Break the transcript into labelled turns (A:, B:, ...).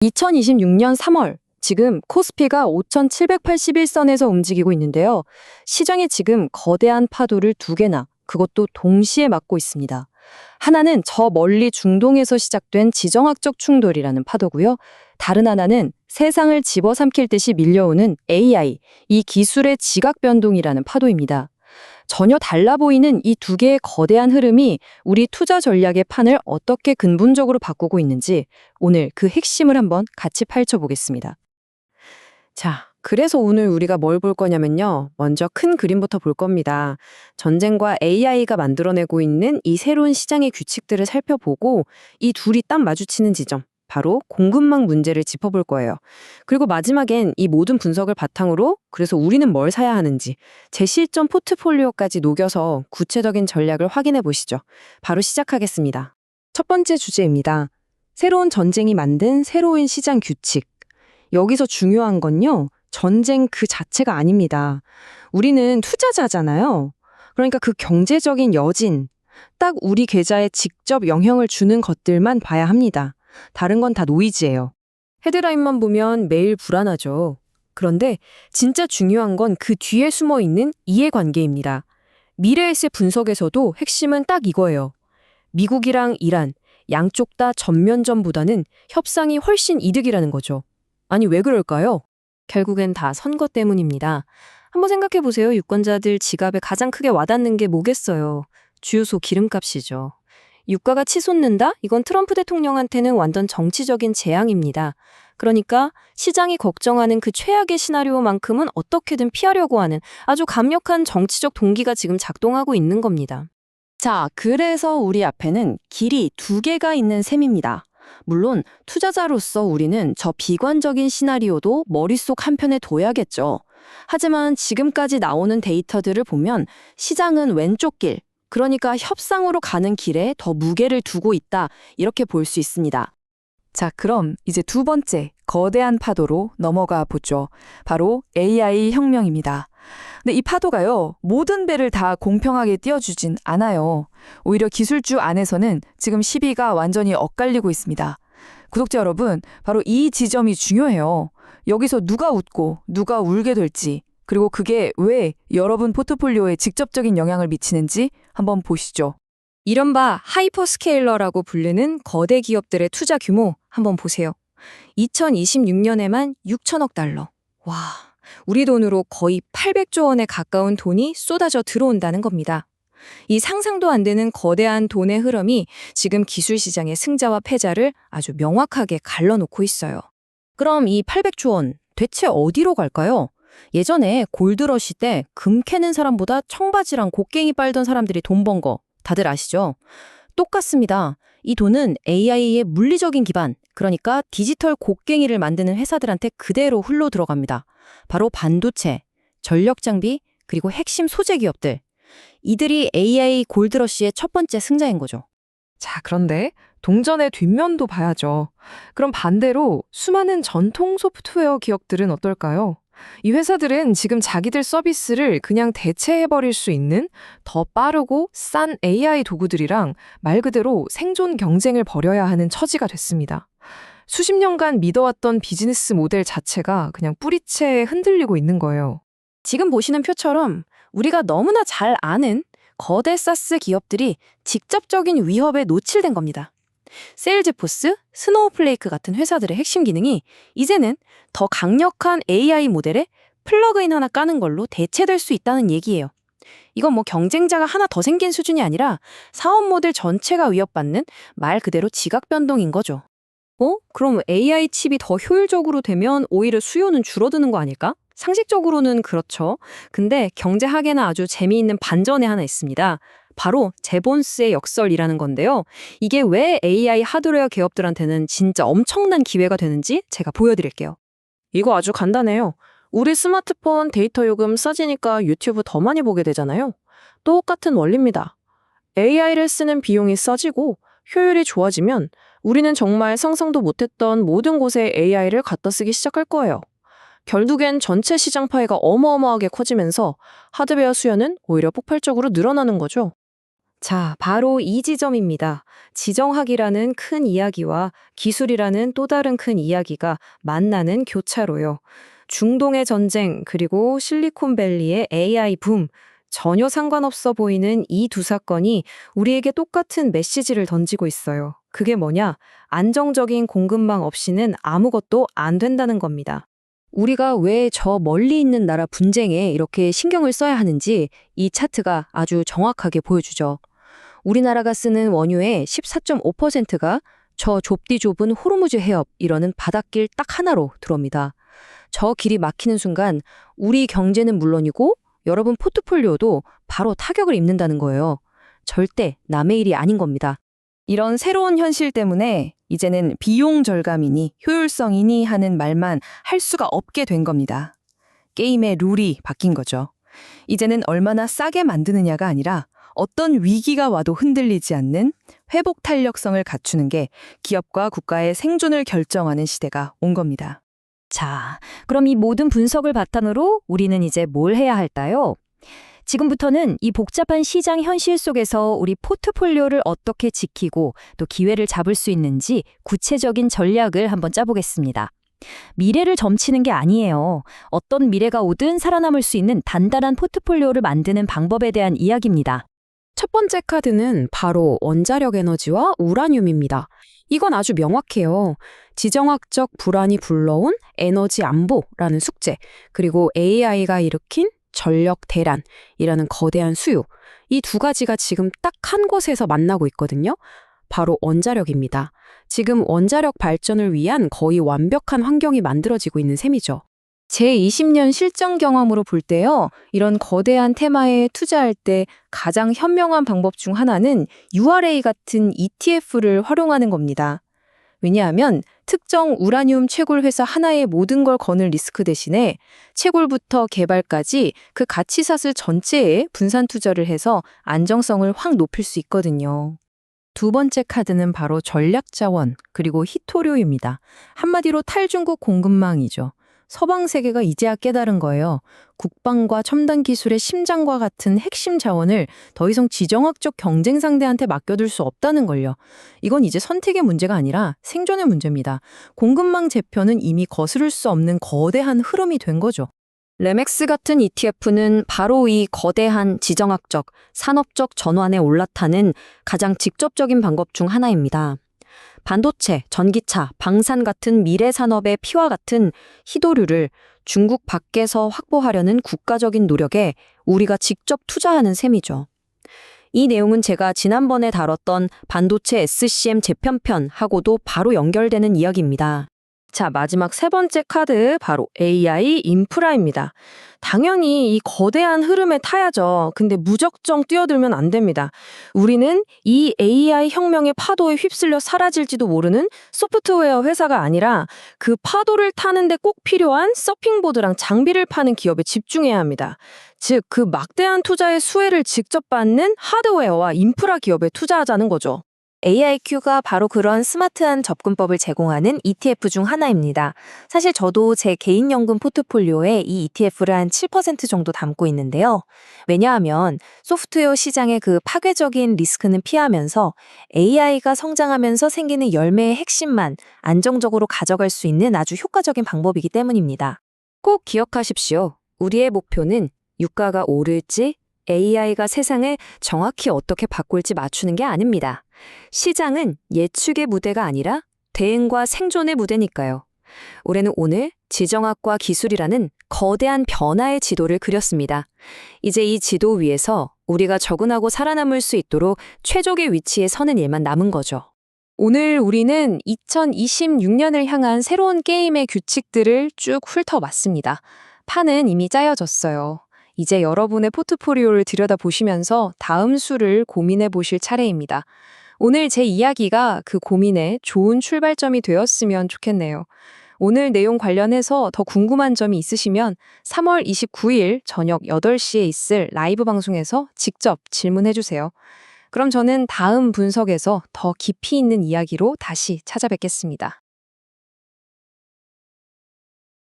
A: 2026년 3월, 지금 코스피가 5,781선에서 움직이고 있는데요. 시장에 지금 거대한 파도를 두 개나, 그것도 동시에 맞고 있습니다. 하나는 저 멀리 중동에서 시작된 지정학적 충돌이라는 파도고요. 다른 하나는 세상을 집어삼킬 듯이 밀려오는 AI, 이 기술의 지각 변동이라는 파도입니다. 전혀 달라 보이는 이 두 개의 거대한 흐름이 우리 투자 전략의 판을 어떻게 근본적으로 바꾸고 있는지 오늘 그 핵심을 한번 같이 파헤쳐보겠습니다.
B: 자, 그래서 오늘 우리가 뭘 볼 거냐면요. 먼저 큰 그림부터 볼 겁니다. 전쟁과 AI가 만들어내고 있는 이 새로운 시장의 규칙들을 살펴보고 이 둘이 딱 마주치는 지점, 바로 공급망 문제를 짚어볼 거예요. 그리고 마지막엔 이 모든 분석을 바탕으로 그래서 우리는 뭘 사야 하는지 제 실전 포트폴리오까지 녹여서 구체적인 전략을 확인해 보시죠. 바로 시작하겠습니다.
C: 첫 번째 주제입니다. 새로운 전쟁이 만든 새로운 시장 규칙. 여기서 중요한 건요, 전쟁 그 자체가 아닙니다. 우리는 투자자잖아요. 그러니까 그 경제적인 여진, 딱 우리 계좌에 직접 영향을 주는 것들만 봐야 합니다. 다른 건 다 노이즈예요.
B: 헤드라인만 보면 매일 불안하죠. 그런데 진짜 중요한 건 그 뒤에 숨어 있는 이해관계입니다. 미래에셋 분석에서도 핵심은 딱 이거예요. 미국이랑 이란, 양쪽 다 전면전보다는 협상이 훨씬 이득이라는 거죠. 아니, 왜 그럴까요? 결국엔 다 선거 때문입니다. 한번 생각해 보세요. 유권자들 지갑에 가장 크게 와닿는 게 뭐겠어요? 주유소 기름값이죠. 유가가 치솟는다? 이건 트럼프 대통령한테는 완전 정치적인 재앙입니다. 그러니까 시장이 걱정하는 그 최악의 시나리오만큼은 어떻게든 피하려고 하는 아주 강력한 정치적 동기가 지금 작동하고 있는 겁니다.
A: 자, 그래서 우리 앞에는 길이 두 개가 있는 셈입니다. 물론 투자자로서 우리는 저 비관적인 시나리오도 머릿속 한편에 둬야겠죠. 하지만 지금까지 나오는 데이터들을 보면 시장은 왼쪽 길, 그러니까 협상으로 가는 길에 더 무게를 두고 있다, 이렇게 볼 수 있습니다.
D: 자, 그럼 이제 두 번째 거대한 파도로 넘어가 보죠. 바로 AI 혁명입니다. 근데 이 파도가요, 모든 배를 다 공평하게 띄워주진 않아요. 오히려 기술주 안에서는 지금 시비가 완전히 엇갈리고 있습니다. 구독자 여러분, 바로 이 지점이 중요해요. 여기서 누가 웃고 누가 울게 될지, 그리고 그게 왜 여러분 포트폴리오에 직접적인 영향을 미치는지 한번 보시죠.
B: 이른바 하이퍼스케일러라고 불리는 거대 기업들의 투자 규모 한번 보세요. 2026년에만 6천억 달러. 와, 우리 돈으로 거의 800조 원에 가까운 돈이 쏟아져 들어온다는 겁니다. 이 상상도 안 되는 거대한 돈의 흐름이 지금 기술 시장의 승자와 패자를 아주 명확하게 갈라놓고 있어요. 그럼 이 800조 원 대체 어디로 갈까요? 예전에 골드러시 때 금 캐는 사람보다 청바지랑 곡괭이 빨던 사람들이 돈 번 거 다들 아시죠? 똑같습니다. 이 돈은 AI의 물리적인 기반, 그러니까 디지털 곡괭이를 만드는 회사들한테 그대로 흘러 들어갑니다. 바로 반도체, 전력 장비, 그리고 핵심 소재 기업들. 이들이 AI 골드러시의 첫 번째 승자인 거죠.
C: 자, 그런데 동전의 뒷면도 봐야죠. 그럼 반대로 수많은 전통 소프트웨어 기업들은 어떨까요? 이 회사들은 지금 자기들 서비스를 그냥 대체해버릴 수 있는 더 빠르고 싼 AI 도구들이랑 말 그대로 생존 경쟁을 벌여야 하는 처지가 됐습니다. 수십 년간 믿어왔던 비즈니스 모델 자체가 그냥 뿌리채 흔들리고 있는 거예요.
B: 지금 보시는 표처럼 우리가 너무나 잘 아는 거대 사스 기업들이 직접적인 위협에 노출된 겁니다. 세일즈포스, 스노우플레이크 같은 회사들의 핵심 기능이 이제는 더 강력한 AI 모델에 플러그인 하나 까는 걸로 대체될 수 있다는 얘기예요. 이건 뭐 경쟁자가 하나 더 생긴 수준이 아니라 사업 모델 전체가 위협받는 말 그대로 지각 변동인 거죠. 그럼 AI 칩이 더 효율적으로 되면 오히려 수요는 줄어드는 거 아닐까? 상식적으로는 그렇죠. 근데 경제학에는 아주 재미있는 반전이 하나 있습니다. 바로 제본스의 역설이라는 건데요. 이게 왜 AI 하드웨어 기업들한테는 진짜 엄청난 기회가 되는지 제가 보여드릴게요. 이거 아주 간단해요. 우리 스마트폰 데이터 요금 싸지니까 유튜브 더 많이 보게 되잖아요. 똑같은 원리입니다. AI를 쓰는 비용이 싸지고 효율이 좋아지면 우리는 정말 상상도 못했던 모든 곳에 AI를 갖다 쓰기 시작할 거예요. 결국엔 전체 시장 파이가 어마어마하게 커지면서 하드웨어 수요는 오히려 폭발적으로 늘어나는 거죠.
A: 자, 바로 이 지점입니다. 지정학이라는 큰 이야기와 기술이라는 또 다른 큰 이야기가 만나는 교차로요. 중동의 전쟁, 그리고 실리콘밸리의 AI 붐, 전혀 상관없어 보이는 이 두 사건이 우리에게 똑같은 메시지를 던지고 있어요. 그게 뭐냐? 안정적인 공급망 없이는 아무것도 안 된다는 겁니다. 우리가 왜 저 멀리 있는 나라 분쟁에 이렇게 신경을 써야 하는지 이 차트가 아주 정확하게 보여주죠. 우리나라가 쓰는 원유의 14.5%가 저 좁디 좁은 호르무즈 해협 이러는 바닷길 딱 하나로 들어옵니다. 저 길이 막히는 순간 우리 경제는 물론이고 여러분 포트폴리오도 바로 타격을 입는다는 거예요. 절대 남의 일이 아닌 겁니다.
D: 이런 새로운 현실 때문에 이제는 비용 절감이니 효율성이니 하는 말만 할 수가 없게 된 겁니다. 게임의 룰이 바뀐 거죠. 이제는 얼마나 싸게 만드느냐가 아니라 어떤 위기가 와도 흔들리지 않는 회복 탄력성을 갖추는 게 기업과 국가의 생존을 결정하는 시대가 온 겁니다.
A: 자, 그럼 이 모든 분석을 바탕으로 우리는 이제 뭘 해야 할까요? 지금부터는 이 복잡한 시장 현실 속에서 우리 포트폴리오를 어떻게 지키고 또 기회를 잡을 수 있는지 구체적인 전략을 한번 짜보겠습니다. 미래를 점치는 게 아니에요. 어떤 미래가 오든 살아남을 수 있는 단단한 포트폴리오를 만드는 방법에 대한 이야기입니다.
B: 첫 번째 카드는 바로 원자력 에너지와 우라늄입니다. 이건 아주 명확해요. 지정학적 불안이 불러온 에너지 안보라는 숙제, 그리고 AI가 일으킨 전력 대란이라는 거대한 수요. 이 두 가지가 지금 딱 한 곳에서 만나고 있거든요. 바로 원자력입니다. 지금 원자력 발전을 위한 거의 완벽한 환경이 만들어지고 있는 셈이죠.
A: 제 20년 실전 경험으로 볼 때요, 이런 거대한 테마에 투자할 때 가장 현명한 방법 중 하나는 URA 같은 ETF를 활용하는 겁니다. 왜냐하면 특정 우라늄 채굴 회사 하나의 모든 걸 거는 리스크 대신에 채굴부터 개발까지 그 가치사슬 전체에 분산 투자를 해서 안정성을 확 높일 수 있거든요. 두 번째 카드는 바로 전략자원, 그리고 희토류입니다. 한마디로 탈중국 공급망이죠. 서방 세계가 이제야 깨달은 거예요. 국방과 첨단 기술의 심장과 같은 핵심 자원을 더 이상 지정학적 경쟁 상대한테 맡겨둘 수 없다는 걸요. 이건 이제 선택의 문제가 아니라 생존의 문제입니다. 공급망 재편은 이미 거스를 수 없는 거대한 흐름이 된 거죠. 레맥스 같은 ETF는 바로 이 거대한 지정학적, 산업적 전환에 올라타는 가장 직접적인 방법 중 하나입니다. 반도체, 전기차, 방산 같은 미래 산업의 피와 같은 희도류를 중국 밖에서 확보하려는 국가적인 노력에 우리가 직접 투자하는 셈이죠. 이 내용은 제가 지난번에 다뤘던 반도체 SCM 재편편하고도 바로 연결되는 이야기입니다. 자, 마지막 세 번째 카드, 바로 AI 인프라입니다. 당연히 이 거대한 흐름에 타야죠. 근데 무작정 뛰어들면 안 됩니다. 우리는 이 AI 혁명의 파도에 휩쓸려 사라질지도 모르는 소프트웨어 회사가 아니라 그 파도를 타는데 꼭 필요한 서핑보드랑 장비를 파는 기업에 집중해야 합니다. 즉, 그 막대한 투자의 수혜를 직접 받는 하드웨어와 인프라 기업에 투자하자는 거죠. AIQ가 바로 그런 스마트한 접근법을 제공하는 ETF 중 하나입니다. 사실 저도 제 개인 연금 포트폴리오에 이 ETF를 한 7% 정도 담고 있는데요. 왜냐하면 소프트웨어 시장의 그 파괴적인 리스크는 피하면서 AI가 성장하면서 생기는 열매의 핵심만 안정적으로 가져갈 수 있는 아주 효과적인 방법이기 때문입니다. 꼭 기억하십시오. 우리의 목표는 유가가 오를지 AI가 세상을 정확히 어떻게 바꿀지 맞추는 게 아닙니다. 시장은 예측의 무대가 아니라 대응과 생존의 무대니까요. 올해는 오늘 지정학과 기술이라는 거대한 변화의 지도를 그렸습니다. 이제 이 지도 위에서 우리가 적응하고 살아남을 수 있도록 최적의 위치에 서는 일만 남은 거죠. 오늘 우리는 2026년을 향한 새로운 게임의 규칙들을 쭉 훑어봤습니다. 판은 이미 짜여졌어요. 이제 여러분의 포트폴리오를 들여다보시면서 다음 수를 고민해 보실 차례입니다. 오늘 제 이야기가 그 고민에 좋은 출발점이 되었으면 좋겠네요. 오늘 내용 관련해서 더 궁금한 점이 있으시면 3월 29일 저녁 8시에 있을 라이브 방송에서 직접 질문해 주세요. 그럼 저는 다음 분석에서 더 깊이 있는 이야기로 다시 찾아뵙겠습니다.